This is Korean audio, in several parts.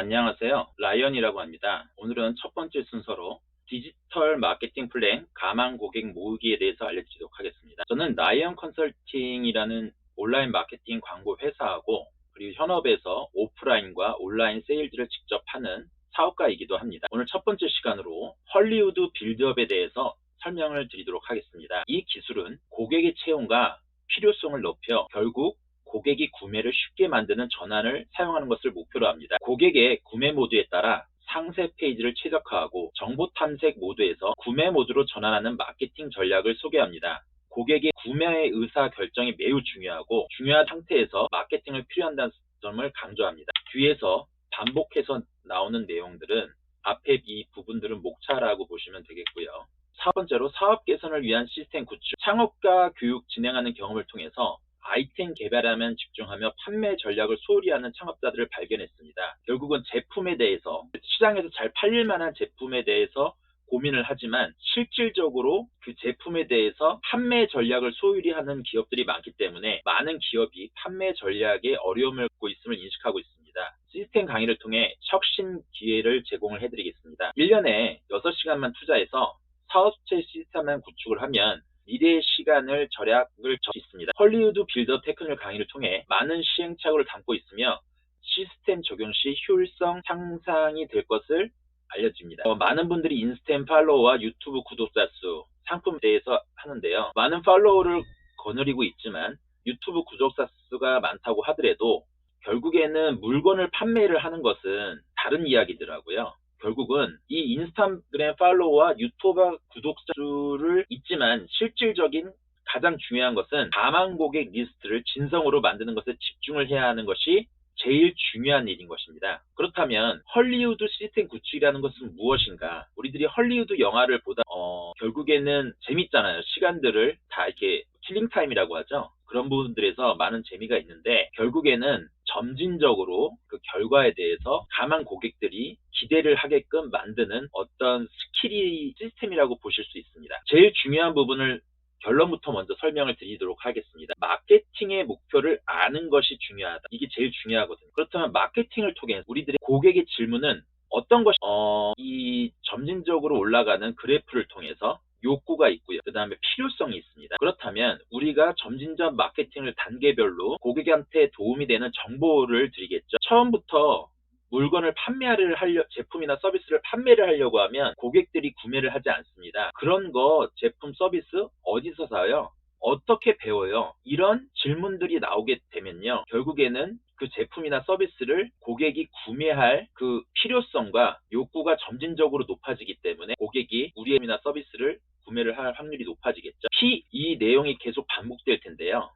안녕하세요. 라이언이라고 합니다. 오늘은 첫 번째 순서로 디지털 마케팅 플랜 가망 고객 모으기에 대해서 알려드리도록 하겠습니다. 저는 라이언 컨설팅이라는 온라인 마케팅 광고 회사하고 그리고 현업에서 오프라인과 온라인 세일즈를 직접 하는 사업가이기도 합니다. 오늘 첫 번째 시간으로 헐리우드 빌드업에 대해서 설명을 드리도록 하겠습니다. 이 기술은 고객의 체온과 필요성을 높여 결국 고객이 구매를 쉽게 만드는 전환을 사용하는 것을 목표로 합니다. 고객의 구매 모드에 따라 상세 페이지를 최적화하고 정보 탐색 모드에서 구매 모드로 전환하는 마케팅 전략을 소개합니다. 고객의 구매의 의사 결정이 매우 중요하고 중요한 상태에서 마케팅을 필요한다는 점을 강조합니다. 뒤에서 반복해서 나오는 내용들은 앞에 이 부분들은 목차라고 보시면 되겠고요. 첫 번째로 사업 개선을 위한 시스템 구축, 창업가 교육 진행하는 경험을 통해서 아이템 개발에만 집중하며 판매 전략을 소홀히 하는 창업자들을 발견했습니다. 결국은 제품에 대해서 시장에서 잘 팔릴 만한 제품에 대해서 고민을 하지만 실질적으로 그 제품에 대해서 판매 전략을 소홀히 하는 기업들이 많기 때문에 많은 기업이 판매 전략에 어려움을 겪고 있음을 인식하고 있습니다. 시스템 강의를 통해 혁신 기회를 제공을 해드리겠습니다. 1년에 6시간만 투자해서 사업체 시스템만 구축을 하면 미래의 시간을 절약을 수 있습니다. 헐리우드 빌더 테크닉 강의를 통해 많은 시행착오를 담고 있으며 시스템 적용 시 효율성 향상이 될 것을 알려집니다. 많은 분들이 인스템 팔로워와 유튜브 구독자 수, 상품에 대해서 하는데요. 많은 팔로워를 거느리고 있지만 유튜브 구독자 수가 많다고 하더라도 결국에는 물건을 판매를 하는 것은 다른 이야기더라고요. 결국은 이 인스타그램 팔로워와 유튜버 구독자 수를 있지만 실질적인 가장 중요한 것은 가망 고객 리스트를 진성으로 만드는 것에 집중을 해야 하는 것이 제일 중요한 일인 것입니다. 그렇다면 헐리우드 시스템 구축이라는 것은 무엇인가? 우리들이 헐리우드 영화를 보다 결국에는 재밌잖아요. 시간들을 다 이렇게 킬링타임이라고 하죠. 그런 부분들에서 많은 재미가 있는데 결국에는 점진적으로 그 결과에 대해서 가망 고객들이 기대를 하게끔 만드는 어떤 스킬이 시스템이라고 보실 수 있습니다. 제일 중요한 부분을 결론부터 먼저 설명을 드리도록 하겠습니다. 마케팅의 목표를 아는 것이 중요하다. 이게 제일 중요하거든요. 그렇다면 마케팅을 통해 우리들의 고객의 질문은 어떤 것이 이 점진적으로 올라가는 그래프를 통해서 욕구가 있고요. 그 다음에 필요성이 있습니다. 그렇다면 우리가 점진적 마케팅을 단계별로 고객한테 도움이 되는 정보를 드리겠죠. 처음부터 물건을 제품이나 서비스를 판매를 하려고 하면 고객들이 구매를 하지 않습니다. 그런 거 제품 서비스 어디서 사요? 어떻게 배워요? 이런 질문들이 나오게 되면요. 결국에는 그 제품이나 서비스를 고객이 구매할 그 필요성과 욕구가 점진적으로 높아지기 때문에 고객이 우리의 제품이나 서비스를 구매를 할 확률이 높아지겠죠. 이 내용이 계속 반복될 텐데요.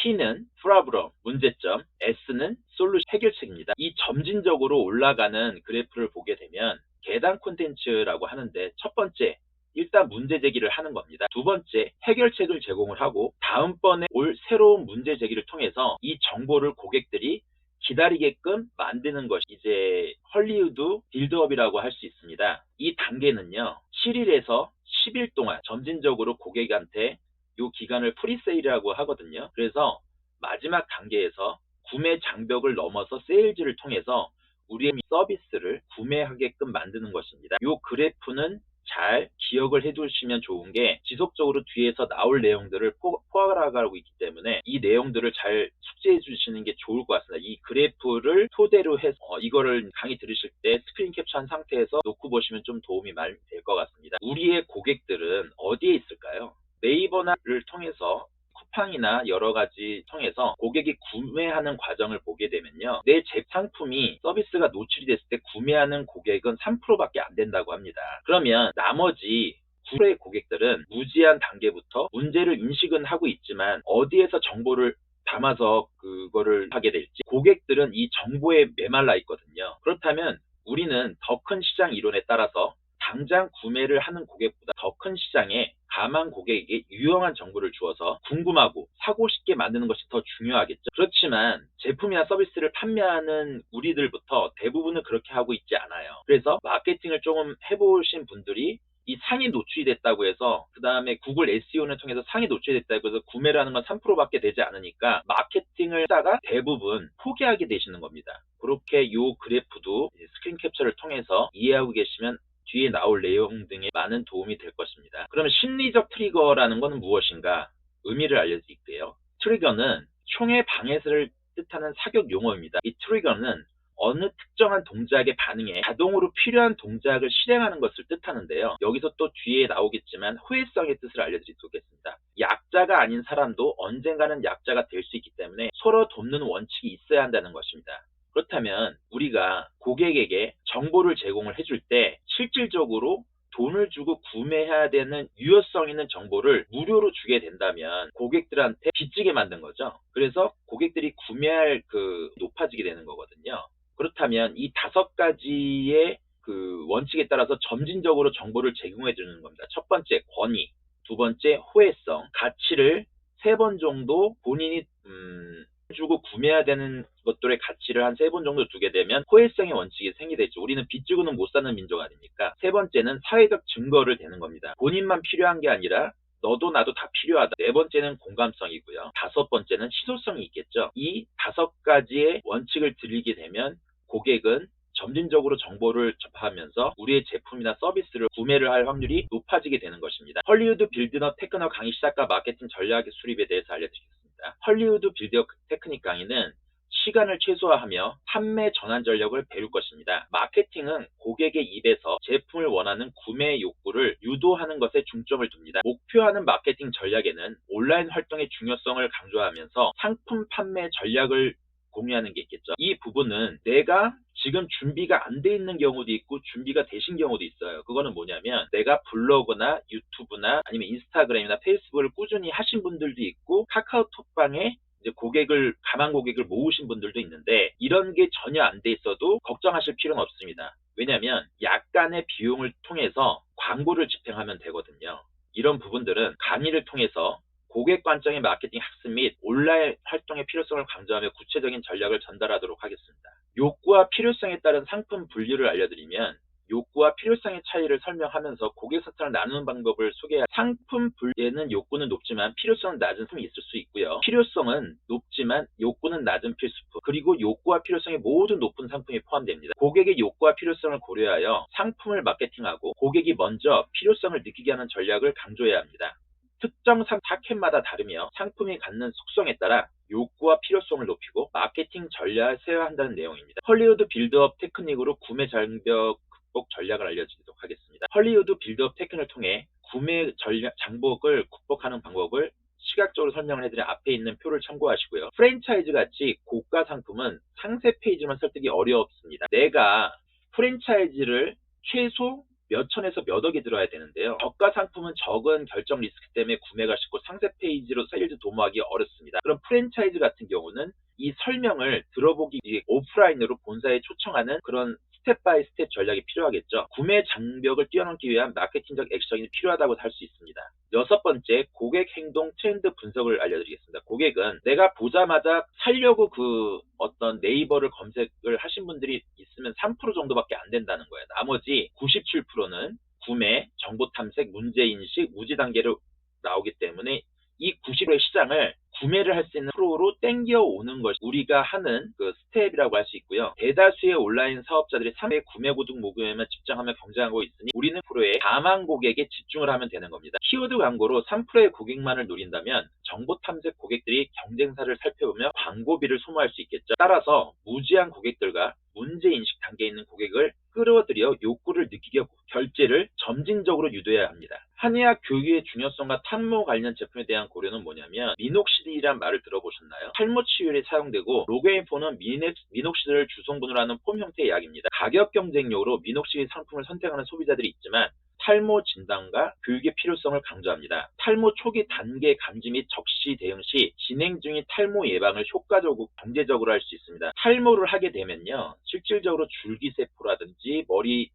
P는 프라블럼, 문제점, S는 솔루션, 해결책입니다. 이 점진적으로 올라가는 그래프를 보게 되면 계단 콘텐츠라고 하는데 첫 번째, 일단 문제 제기를 하는 겁니다. 두 번째, 해결책을 제공을 하고 다음번에 올 새로운 문제 제기를 통해서 이 정보를 고객들이 기다리게끔 만드는 것이 이제 헐리우드 빌드업이라고 할 수 있습니다. 이 단계는요, 7일에서 10일 동안 점진적으로 고객한테 이 기간을 프리세일이라고 하거든요. 그래서 마지막 단계에서 구매 장벽을 넘어서 세일즈를 통해서 우리의 서비스를 구매하게끔 만드는 것입니다. 이 그래프는 잘 기억을 해두시면 좋은 게 지속적으로 뒤에서 나올 내용들을 포괄하고 있기 때문에 이 내용들을 잘 숙지해 주시는 게 좋을 것 같습니다. 이 그래프를 토대로 해서 이거를 강의 들으실 때 스크린 캡처한 상태에서 놓고 보시면 좀 도움이 많이 될 것 같습니다. 우리의 고객들은 어디에 있을까요? 네이버를 통해서 쿠팡이나 여러 가지 통해서 고객이 구매하는 과정을 보게 되면요. 내 상품이 서비스가 노출이 됐을 때 구매하는 고객은 3%밖에 안 된다고 합니다. 그러면 나머지 9%의 고객들은 무지한 단계부터 문제를 인식은 하고 있지만 어디에서 정보를 담아서 그거를 하게 될지 고객들은 이 정보에 메말라 있거든요. 그렇다면 우리는 더 큰 시장 이론에 따라서 당장 구매를 하는 고객보다 더 큰 시장에 가망 고객에게 유용한 정보를 주어서 궁금하고 사고 싶게 만드는 것이 더 중요하겠죠. 그렇지만 제품이나 서비스를 판매하는 우리들부터 대부분은 그렇게 하고 있지 않아요. 그래서 마케팅을 조금 해보신 분들이 이 상위 노출이 됐다고 해서 그 다음에 구글 SEO를 통해서 상위 노출이 됐다고 해서 구매를 하는 건 3%밖에 되지 않으니까 마케팅을 하다가 대부분 포기하게 되시는 겁니다. 그렇게 이 그래프도 스크린 캡처를 통해서 이해하고 계시면 뒤에 나올 내용 등에 많은 도움이 될 것입니다. 그러면 심리적 트리거라는 것은 무엇인가? 의미를 알려드릴게요. 트리거는 총의 방해를 뜻하는 사격 용어입니다. 이 트리거는 어느 특정한 동작에 반응해 자동으로 필요한 동작을 실행하는 것을 뜻하는데요. 여기서 또 뒤에 나오겠지만 호혜성의 뜻을 알려드리겠습니다. 약자가 아닌 사람도 언젠가는 약자가 될 수 있기 때문에 서로 돕는 원칙이 있어야 한다는 것입니다. 그렇다면 우리가 고객에게 정보를 제공을 해줄 때 실질적으로 돈을 주고 구매해야 되는 유효성 있는 정보를 무료로 주게 된다면 고객들한테 빚지게 만든 거죠. 그래서 고객들이 구매할 높아지게 되는 거거든요. 그렇다면 이 5가지의 원칙에 따라서 점진적으로 정보를 제공해 주는 겁니다. 첫 번째, 권위. 두 번째, 호혜성. 가치를 3번 정도 본인이 주고 구매해야 되는 것들의 가치를 한 3번 정도 두게 되면 호혜성의 원칙이 생기겠죠. 우리는 빚 주고는 못 사는 민족 아닙니까? 세 번째는 사회적 증거를 대는 겁니다. 본인만 필요한 게 아니라 너도 나도 다 필요하다. 네 번째는 공감성이고요. 5번째는 시소성이 있겠죠. 이 5가지의 원칙을 들이게 되면 고객은 점진적으로 정보를 접하면서 우리의 제품이나 서비스를 구매를 할 확률이 높아지게 되는 것입니다. 헐리우드 빌드업 테크닉 강의 시작과 마케팅 전략의 수립에 대해서 알려드리겠습니다. 헐리우드 빌드업 테크닉 강의는 시간을 최소화하며 판매 전환 전략을 배울 것입니다. 마케팅은 고객의 입에서 제품을 원하는 구매 욕구를 유도하는 것에 중점을 둡니다. 목표하는 마케팅 전략에는 온라인 활동의 중요성을 강조하면서 상품 판매 전략을 공유하는 게 있겠죠. 이 부분은 내가 지금 준비가 안 돼 있는 경우도 있고 준비가 되신 경우도 있어요. 그거는 뭐냐면 내가 블로그나 유튜브나 아니면 인스타그램이나 페이스북을 꾸준히 하신 분들도 있고 카카오톡방에 이제 가망 고객을 모으신 분들도 있는데 이런 게 전혀 안 돼 있어도 걱정하실 필요는 없습니다. 왜냐하면 약간의 비용을 통해서 광고를 집행하면 되거든요. 이런 부분들은 강의를 통해서 고객 관점의 마케팅 학습 및 온라인 활동의 필요성을 강조하며 구체적인 전략을 전달하도록 하겠습니다. 욕구와 필요성에 따른 상품 분류를 알려드리면 욕구와 필요성의 차이를 설명하면서 고객 사탄을 나누는 방법을 소개할 상품 분류에는 욕구는 높지만 필요성은 낮은 상품이 있을 수 있고요. 필요성은 높지만 욕구는 낮은 필수품, 그리고 욕구와 필요성이 모두 높은 상품이 포함됩니다. 고객의 욕구와 필요성을 고려하여 상품을 마케팅하고 고객이 먼저 필요성을 느끼게 하는 전략을 강조해야 합니다. 특정 타켓마다 다르며 상품이 갖는 속성에 따라 욕구와 필요성을 높이고 마케팅 전략을 세워야 한다는 내용입니다. 헐리우드 빌드업 테크닉으로 구매 장벽 극복 전략을 알려드리도록 하겠습니다. 헐리우드 빌드업 테크닉을 통해 구매 장벽을 극복하는 방법을 시각적으로 설명을 해드린 앞에 있는 표를 참고하시고요. 프랜차이즈 같이 고가 상품은 상세 페이지만 설득이 어렵습니다. 내가 프랜차이즈를 최소 몇 천에서 몇 억이 들어야 되는데요. 저가 상품은 적은 결정 리스크 때문에 구매가 쉽고 상세 페이지로 세일즈 도모하기 어렵습니다. 그럼 프랜차이즈 같은 경우는 이 설명을 들어보기 위해 오프라인으로 본사에 초청하는 그런 스텝 바이 스텝 전략이 필요하겠죠. 구매 장벽을 뛰어넘기 위한 마케팅적 액션이 필요하다고 할 수 있습니다. 6번째, 고객 행동 트렌드 분석을 알려드리겠습니다. 고객은 내가 보자마자 살려고 어떤 네이버를 검색을 하신 분들이 있으면 3% 정도밖에 안 된다는 거예요. 나머지 97%는 구매, 정보 탐색, 문제인식, 무지 단계로 나오기 때문에 이 90%의 시장을 구매를 할 수 있는 프로로 땡겨오는 것이 우리가 하는 스텝이라고 할 수 있고요. 대다수의 온라인 사업자들이 3회 구매 고등 모금에만 집중하며 경쟁하고 있으니 우리는 프로의 가망 고객에 집중을 하면 되는 겁니다. 키워드 광고로 3%의 고객만을 노린다면 정보 탐색 고객들이 경쟁사를 살펴보며 광고비를 소모할 수 있겠죠. 따라서 무지한 고객들과 문제인식 단계에 있는 고객을 끌어들여 욕구를 느끼게 하고 결제를 점진적으로 유도해야 합니다. 한의학 교육의 중요성과 탈모 관련 제품에 대한 고려는 뭐냐면 미녹시딜이란 말을 들어보셨나요? 탈모 치료에 사용되고 로게인포는 미녹시딜을 주성분으로 하는 폼 형태의 약입니다. 가격 경쟁력으로 미녹시딜 상품을 선택하는 소비자들이 있지만 탈모 진단과 교육의 필요성을 강조합니다. 탈모 초기 단계 감지 및 적시 대응 시 진행 중인 탈모 예방을 효과적으로 경제적으로 할 수 있습니다. 탈모를 하게 되면요, 실질적으로 줄기세포라든지 머리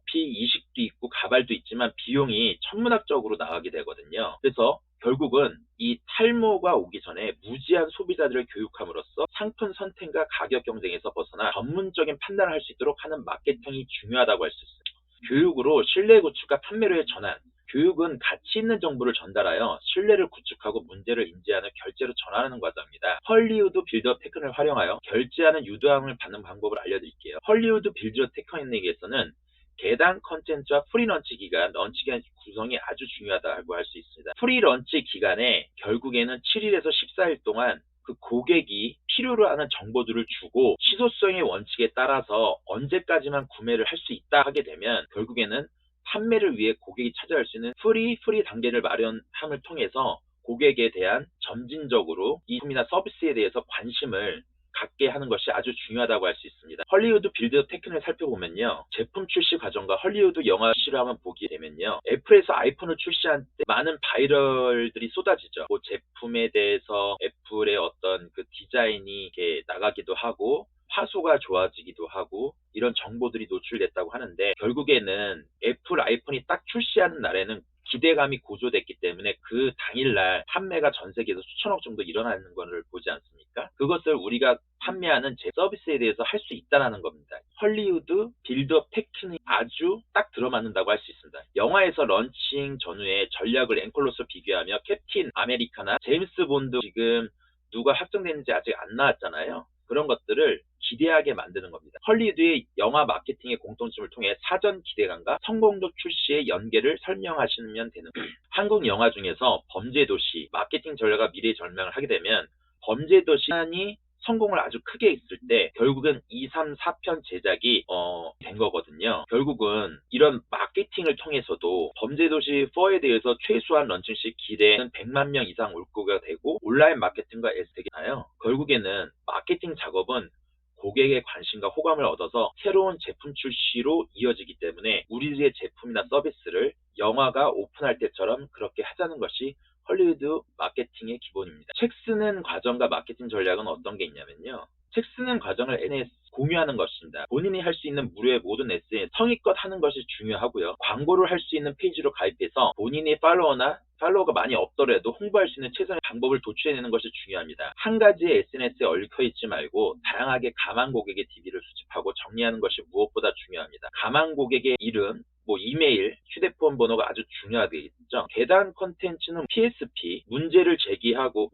피 이식도 있고 가발도 있지만 비용이 천문학적으로 나가게 되거든요. 그래서 결국은 이 탈모가 오기 전에 무지한 소비자들을 교육함으로써 상품 선택과 가격 경쟁에서 벗어나 전문적인 판단을 할 수 있도록 하는 마케팅이 중요하다고 할 수 있습니다. 교육으로 신뢰 구축과 판매로의 전환, 교육은 가치 있는 정보를 전달하여 신뢰를 구축하고 문제를 인지하는 결제로 전환하는 과정입니다. 헐리우드 빌드업 테크닉을 활용하여 결제하는 유도함을 받는 방법을 알려드릴게요. 헐리우드 빌드업 테크닉에서는 개당 컨텐츠와 프리 런치 기간, 런치 기간 구성이 아주 중요하다고 할 수 있습니다. 프리 런치 기간에 결국에는 7일에서 14일 동안 그 고객이 필요로 하는 정보들을 주고 희소성의 원칙에 따라서 언제까지만 구매를 할 수 있다 하게 되면 결국에는 판매를 위해 고객이 찾아갈 수 있는 프리 단계를 마련함을 통해서 고객에 대한 점진적으로 이 제품이나 서비스에 대해서 관심을 갖게 하는 것이 아주 중요하다고 할 수 있습니다. 헐리우드 빌드업 테크닉을 살펴보면요. 제품 출시 과정과 헐리우드 영화 출시를 한번 보게 되면요. 애플에서 아이폰을 출시한 때 많은 바이럴들이 쏟아지죠. 그 제품에 대해서 애플의 어떤 그 디자인이 이렇게 나가기도 하고 화소가 좋아지기도 하고 이런 정보들이 노출됐다고 하는데 결국에는 애플 아이폰이 딱 출시하는 날에는 기대감이 고조됐기 때문에 그 당일날 판매가 전 세계에서 수천억 정도 일어나는 것을 보지 않습니까? 그것을 우리가 판매하는 제 서비스에 대해서 할 수 있다는 겁니다. 헐리우드 빌드업 테크닉 아주 딱 들어맞는다고 할 수 있습니다. 영화에서 런칭 전후에 전략을 앵콜로서 비교하며 캡틴 아메리카나 제임스 본드 지금 누가 확정됐는지 아직 안 나왔잖아요. 그런 것들을 기대하게 만드는 겁니다. 헐리우드의 영화 마케팅의 공통점을 통해 사전 기대감과 성공적 출시의 연계를 설명하시면 되는 거예요. 한국 영화 중에서 범죄도시, 마케팅 전략과 미래의 절망을 하게 되면 범죄도시이 성공을 아주 크게 했을 때 결국은 2, 3, 4편 제작이 된 거거든요. 결국은 이런 마케팅을 통해서도 범죄도시 4에 대해서 최소한 런칭 시 기대는 100만 명 이상 올 거가 되고 온라인 마케팅과 에스텍이나요. 결국에는 마케팅 작업은 고객의 관심과 호감을 얻어서 새로운 제품 출시로 이어지기 때문에 우리의 제품이나 서비스를 영화가 오픈할 때처럼 그렇게 하자는 것이 헐리우드 마케팅의 기본입니다. 책 쓰는 과정과 마케팅 전략은 어떤 게 있냐면요. 책 쓰는 과정을 SNS 공유하는 것입니다. 본인이 할 수 있는 무료의 모든 SNS 성의껏 하는 것이 중요하고요. 광고를 할 수 있는 페이지로 가입해서 본인이 팔로워가 많이 없더라도 홍보할 수 있는 최선의 방법을 도출해내는 것이 중요합니다. 한 가지의 SNS에 얽혀있지 말고 다양하게 가망 고객의 DB를 수집하고 정리하는 것이 무엇보다 중요합니다. 가망 고객의 이름, 이메일, 휴대폰 번호가 아주 중요하겠죠. 개단 컨텐츠는 PSP, 문제를 제기하고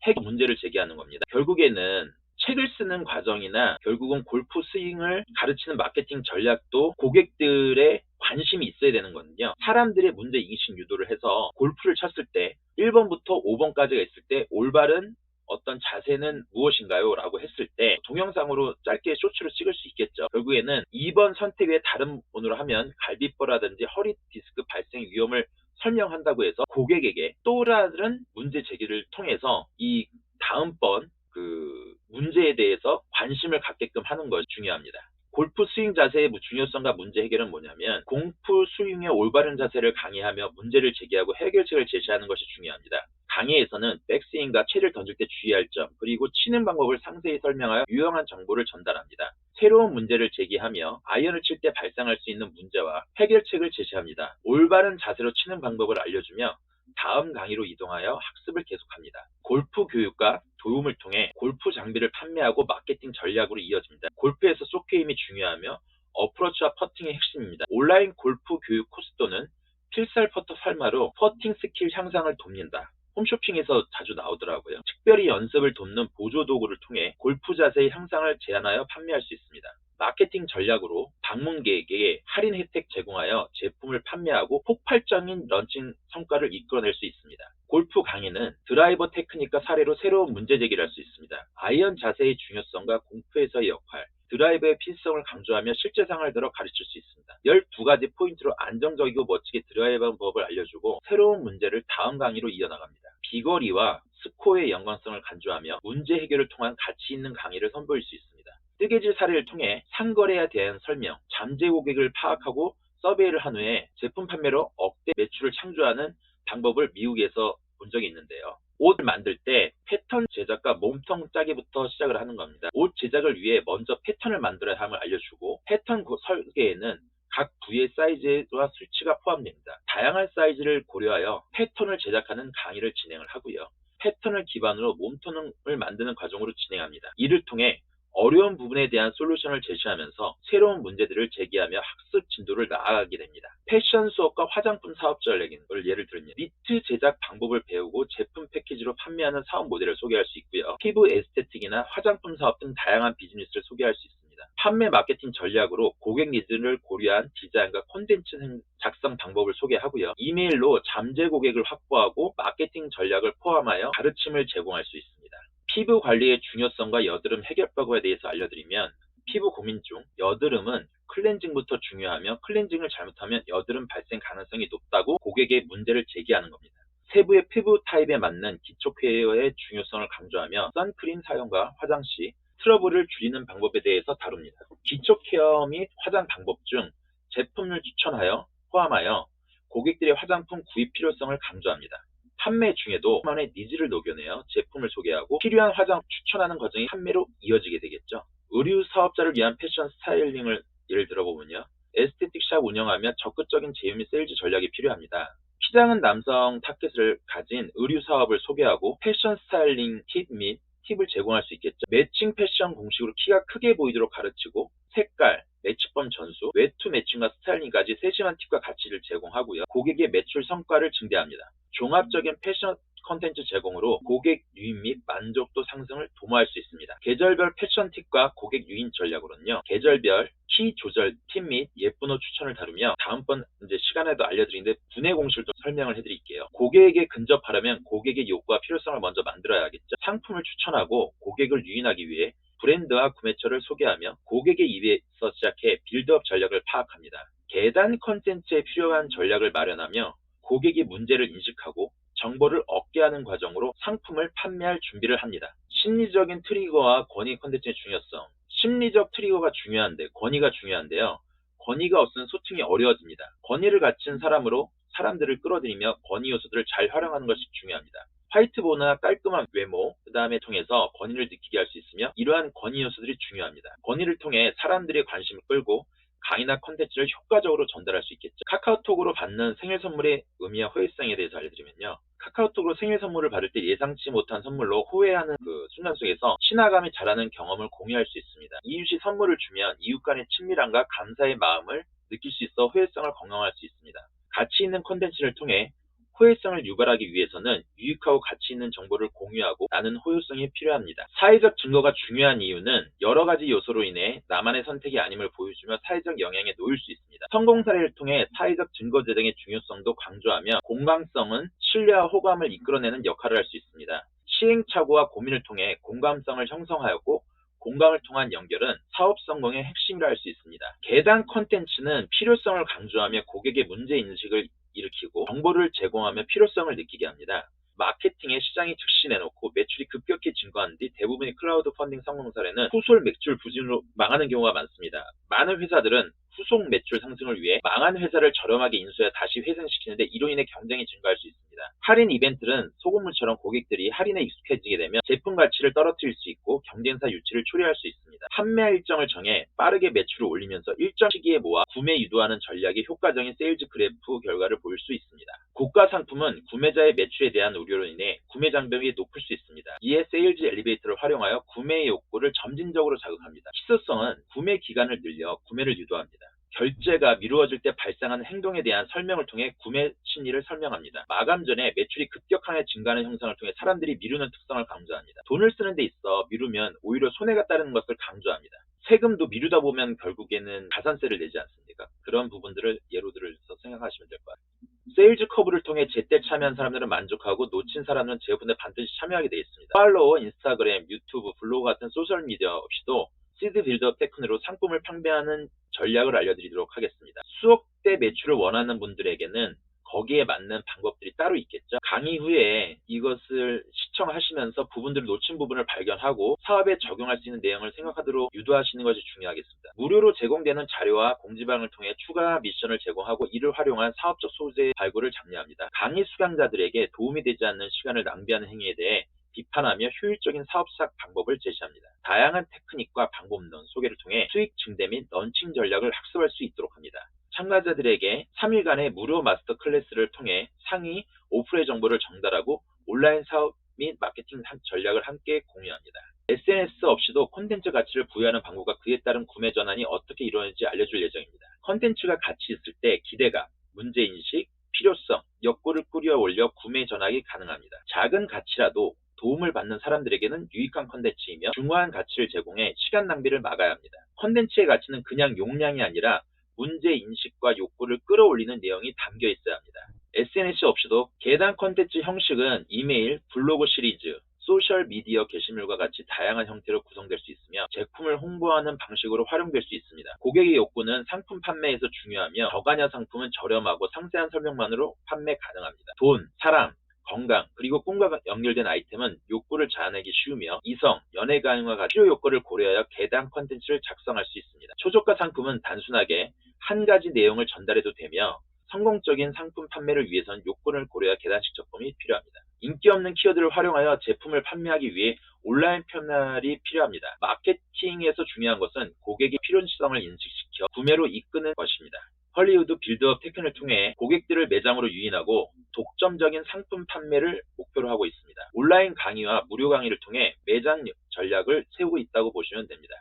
핵 문제를 제기하는 겁니다. 결국에는 책을 쓰는 과정이나 결국은 골프 스윙을 가르치는 마케팅 전략도 고객들의 관심이 있어야 되는 거거든요. 사람들의 문제 인식 유도를 해서 골프를 쳤을 때 1번부터 5번까지가 있을 때 올바른 어떤 자세는 무엇인가요? 라고 했을 때 동영상으로 짧게 쇼츠로 찍을 수 있겠죠. 결국에는 2번 선택 외에 다른 번호로 하면 갈비뼈라든지 허리 디스크 발생 위험을 설명한다고 해서 고객에게 또 다른 문제 제기를 통해서 이 다음번 그 문제에 대해서 관심을 갖게끔 하는 것이 중요합니다. 골프 스윙 자세의 중요성과 문제 해결은 뭐냐면 골프 스윙의 올바른 자세를 강의하며 문제를 제기하고 해결책을 제시하는 것이 중요합니다. 강의에서는 백스윙과 채를 던질 때 주의할 점, 그리고 치는 방법을 상세히 설명하여 유용한 정보를 전달합니다. 새로운 문제를 제기하며 아이언을 칠 때 발생할 수 있는 문제와 해결책을 제시합니다. 올바른 자세로 치는 방법을 알려주며 다음 강의로 이동하여 학습을 계속합니다. 골프 교육과 도움을 통해 골프 장비를 판매하고 마케팅 전략으로 이어집니다. 골프에서 쇼게임이 중요하며 어프로치와 퍼팅의 핵심입니다. 온라인 골프 교육 코스 또는 필살 퍼터 삶아로 퍼팅 스킬 향상을 돕는다. 홈쇼핑에서 자주 나오더라고요. 특별히 연습을 돕는 보조 도구를 통해 골프 자세의 향상을 제안하여 판매할 수 있습니다. 마케팅 전략으로 방문객에게 할인 혜택 제공하여 제품을 판매하고 폭발적인 런칭 성과를 이끌어낼 수 있습니다. 골프 강의는 드라이버 테크닉과 사례로 새로운 문제 제기를 할 수 있습니다. 아이언 자세의 중요성과 공프에서의 역할, 드라이버의 필수성을 강조하며 실제 상황을 들어 가르칠 수 있습니다. 12가지 포인트로 안정적이고 멋지게 드라이버 법을 알려주고 새로운 문제를 다음 강의로 이어나갑니다. 비거리와 스코어의 연관성을 강조하며 문제 해결을 통한 가치 있는 강의를 선보일 수 있습니다. 뜨개질 사례를 통해 상거래에 대한 설명, 잠재 고객을 파악하고 서베이를 한 후에 제품 판매로 억대 매출을 창조하는 방법을 미국에서 본 적이 있는데요. 옷을 만들 때 패턴 제작과 몸통 짜기부터 시작을 하는 겁니다. 옷 제작을 위해 먼저 패턴을 만들어야 함을 알려주고 패턴 설계에는 각 부위의 사이즈와 수치가 포함됩니다. 다양한 사이즈를 고려하여 패턴을 제작하는 강의를 진행을 하고요. 패턴을 기반으로 몸통을 만드는 과정으로 진행합니다. 이를 통해 어려운 부분에 대한 솔루션을 제시하면서 새로운 문제들을 제기하며 학습 진도를 나아가게 됩니다. 패션 수업과 화장품 사업 전략을 예를 들면 니트 제작 방법을 배우고 제품 패키지로 판매하는 사업 모델을 소개할 수 있고요. 피부 에스테틱이나 화장품 사업 등 다양한 비즈니스를 소개할 수 있습니다. 판매 마케팅 전략으로 고객 니즈를 고려한 디자인과 콘텐츠 작성 방법을 소개하고요. 이메일로 잠재 고객을 확보하고 마케팅 전략을 포함하여 가르침을 제공할 수 있습니다. 피부 관리의 중요성과 여드름 해결법에 대해서 알려드리면 피부 고민 중 여드름은 클렌징부터 중요하며 클렌징을 잘못하면 여드름 발생 가능성이 높다고 고객의 문제를 제기하는 겁니다. 세부의 피부 타입에 맞는 기초 케어의 중요성을 강조하며 선크림 사용과 화장 시 트러블을 줄이는 방법에 대해서 다룹니다. 기초 케어 및 화장 방법 중 제품을 추천하여 포함하여 고객들의 화장품 구입 필요성을 강조합니다. 판매 중에도 만의 니즈를 녹여내어 제품을 소개하고 필요한 화장 추천하는 과정이 판매로 이어지게 되겠죠. 의류 사업자를 위한 패션 스타일링을 예를 들어보면요. 에스테틱 샵 운영하며 적극적인 제휴 및 세일즈 전략이 필요합니다. 키 작은 남성 타겟을 가진 의류 사업을 소개하고 패션 스타일링 팁 및 팁을 제공할 수 있겠죠. 매칭 패션 공식으로 키가 크게 보이도록 가르치고 색깔, 매치법 전수, 외투 매칭과 스타일링까지 세심한 팁과 가치를 제공하고요. 고객의 매출 성과를 증대합니다. 종합적인 패션 컨텐츠 제공으로 고객 유인 및 만족도 상승을 도모할 수 있습니다. 계절별 패션 팁과 고객 유인 전략으로는요. 계절별 키 조절 팁 및 예쁜 옷 추천을 다루며 다음번 시간에도 알려드리는데 분해 공식을 좀 설명을 해드릴게요. 고객에게 근접하려면 고객의 욕구와 필요성을 먼저 만들어야겠죠. 상품을 추천하고 고객을 유인하기 위해 브랜드와 구매처를 소개하며 고객의 입에서 시작해 빌드업 전략을 파악합니다. 계단 컨텐츠에 필요한 전략을 마련하며 고객의 문제를 인식하고 정보를 얻게 하는 과정으로 상품을 판매할 준비를 합니다. 심리적인 트리거와 권위 컨텐츠의 중요성. 심리적 트리거가 중요한데 권위가 중요한데요. 권위가 없으면 소통이 어려워집니다. 권위를 갖춘 사람으로 사람들을 끌어들이며 권위 요소들을 잘 활용하는 것이 중요합니다. 화이트보드나 깔끔한 외모, 그 다음에 통해서 권위를 느끼게 할 수 있으며 이러한 권위 요소들이 중요합니다. 권위를 통해 사람들의 관심을 끌고 강의나 콘텐츠를 효과적으로 전달할 수 있겠죠. 카카오톡으로 받는 생일 선물의 의미와 호혜성에 대해서 알려드리면요. 카카오톡으로 생일 선물을 받을 때 예상치 못한 선물로 호혜하는 그 순간 속에서 친화감이 자라는 경험을 공유할 수 있습니다. 이웃이 선물을 주면 이웃 간의 친밀함과 감사의 마음을 느낄 수 있어 호혜성을 공유할 수 있습니다. 가치 있는 콘텐츠를 통해 호혜성을 유발하기 위해서는 유익하고 가치 있는 정보를 공유하고 나는 호효성이 필요합니다. 사회적 증거가 중요한 이유는 여러 가지 요소로 인해 나만의 선택이 아님을 보여주며 사회적 영향에 놓일 수 있습니다. 성공 사례를 통해 사회적 증거 제공의 중요성도 강조하며 공감성은 신뢰와 호감을 이끌어내는 역할을 할 수 있습니다. 시행착오와 고민을 통해 공감성을 형성하였고 공감을 통한 연결은 사업 성공의 핵심이라 할 수 있습니다. 계단 콘텐츠는 필요성을 강조하며 고객의 문제인식을 일으키고 정보를 제공하며 필요성을 느끼게 합니다. 마케팅에 시장이 즉시 내놓고 매출이 급격히 증가한 뒤 대부분의 클라우드 펀딩 성공 사례는 후속 매출 부진으로 망하는 경우가 많습니다. 많은 회사들은 후속 매출 상승을 위해 망한 회사를 저렴하게 인수해 다시 회생시키는데 이로 인해 경쟁이 증가할 수 있습니다. 할인 이벤트는 소금물처럼 고객들이 할인에 익숙해지게 되면 제품 가치를 떨어뜨릴 수 있고 경쟁사 유치를 초래할 수 있습니다. 판매 일정을 정해 빠르게 매출을 올리면서 일정 시기에 모아 구매 유도하는 전략이 효과적인 세일즈 그래프 결과를 보일 수 있습니다. 고가 상품은 구매자의 매출에 대한 우려로 인해 구매 장벽이 높을 수 있습니다. 이에 세일즈 엘리베이터를 활용하여 구매 욕구를 점진적으로 자극합니다. 희소성은 구매 기간을 늘려 구매를 유도합니다. 결제가 미루어질 때 발생하는 행동에 대한 설명을 통해 구매 심리를 설명합니다. 마감 전에 매출이 급격하게 증가하는 형상을 통해 사람들이 미루는 특성을 강조합니다. 돈을 쓰는 데 있어 미루면 오히려 손해가 따르는 것을 강조합니다. 세금도 미루다 보면 결국에는 가산세를 내지 않습니까? 그런 부분들을 예로 들어서 생각하시면 될 것 같아요. 세일즈 커브를 통해 제때 참여한 사람들은 만족하고 놓친 사람은 제휴분에 반드시 참여하게 되어 있습니다. 팔로워, 인스타그램, 유튜브, 블로그 같은 소셜미디어 없이도 시드 빌드업 테크닉으로 상품을 판매하는 전략을 알려드리도록 하겠습니다. 수억대 매출을 원하는 분들에게는 거기에 맞는 방법들이 따로 있겠죠. 강의 후에 이것을 시청하시면서 부분들을 놓친 부분을 발견하고 사업에 적용할 수 있는 내용을 생각하도록 유도하시는 것이 중요하겠습니다. 무료로 제공되는 자료와 공지방을 통해 추가 미션을 제공하고 이를 활용한 사업적 소재 발굴을 장려합니다. 강의 수강자들에게 도움이 되지 않는 시간을 낭비하는 행위에 대해 비판하며 효율적인 사업 시작 방법을 제시합니다. 다양한 테크닉과 방법론 소개를 통해 수익 증대 및 런칭 전략을 학습할 수 있도록 합니다. 참가자들에게 3일간의 무료 마스터 클래스를 통해 상위 오프레 정보를 전달하고 온라인 사업 및 마케팅 전략을 함께 공유합니다. SNS 없이도 콘텐츠 가치를 부여하는 방법과 그에 따른 구매 전환이 어떻게 이루어지는지 알려줄 예정입니다. 콘텐츠가 가치 있을 때 기대감, 문제인식, 필요성, 욕구를 끌어올려 구매 전환이 가능합니다. 작은 가치라도 도움을 받는 사람들에게는 유익한 콘텐츠이며 중요한 가치를 제공해 시간 낭비를 막아야 합니다. 콘텐츠의 가치는 그냥 용량이 아니라 문제인식과 욕구를 끌어올리는 내용이 담겨 있어야 합니다. SNS 없이도 계단 콘텐츠 형식은 이메일, 블로그 시리즈, 소셜미디어 게시물과 같이 다양한 형태로 구성될 수 있으며 제품을 홍보하는 방식으로 활용될 수 있습니다. 고객의 욕구는 상품 판매에서 중요하며 저가냐 상품은 저렴하고 상세한 설명만으로 판매 가능합니다. 돈, 사랑, 건강, 그리고 꿈과 연결된 아이템은 욕구를 자아내기 쉬우며 이성, 연애 가능과 같은 필요 욕구를 고려하여 계단 콘텐츠를 작성할 수 있습니다. 초저가 상품은 단순하게 한 가지 내용을 전달해도 되며 성공적인 상품 판매를 위해선 욕구를 고려한 계단식 제품이 필요합니다. 인기 없는 키워드를 활용하여 제품을 판매하기 위해 온라인 패널이 필요합니다. 마케팅에서 중요한 것은 고객의 필요성을 인식시켜 구매로 이끄는 것입니다. 헐리우드 빌드업 테크닉을 통해 고객들을 매장으로 유인하고 독점적인 상품 판매를 목표로 하고 있습니다. 온라인 강의와 무료 강의를 통해 매장 전략을 세우고 있다고 보시면 됩니다.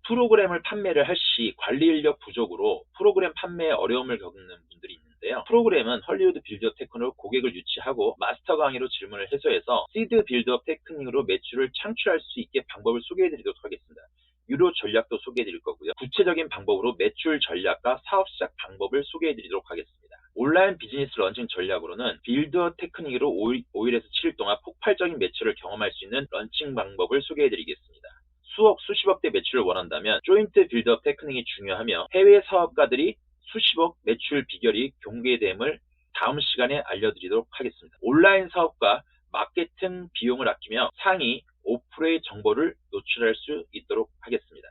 프로그램을 판매를 할 시 관리 인력 부족으로 프로그램 판매에 어려움을 겪는 분들이 있는데요. 프로그램은 헐리우드 빌드업 테크닉으로 고객을 유치하고 마스터 강의로 질문을 해소해서 시드 빌드업 테크닉으로 매출을 창출할 수 있게 방법을 소개해드리도록 하겠습니다. 유료 전략도 소개해드릴 거고요. 구체적인 방법으로 매출 전략과 사업 시작 방법을 소개해드리도록 하겠습니다. 온라인 비즈니스 런칭 전략으로는 빌드업 테크닉으로 5일에서 7일 동안 폭발적인 매출을 경험할 수 있는 런칭 방법을 소개해드리겠습니다. 수억, 수십억 대 매출을 원한다면 조인트 빌드업 테크닉이 중요하며 해외 사업가들이 수십억 매출 비결이 공개됨을 다음 시간에 알려드리도록 하겠습니다. 온라인 사업과 마케팅 비용을 아끼며 상위 5%의 정보를 노출할 수 있도록 하겠습니다.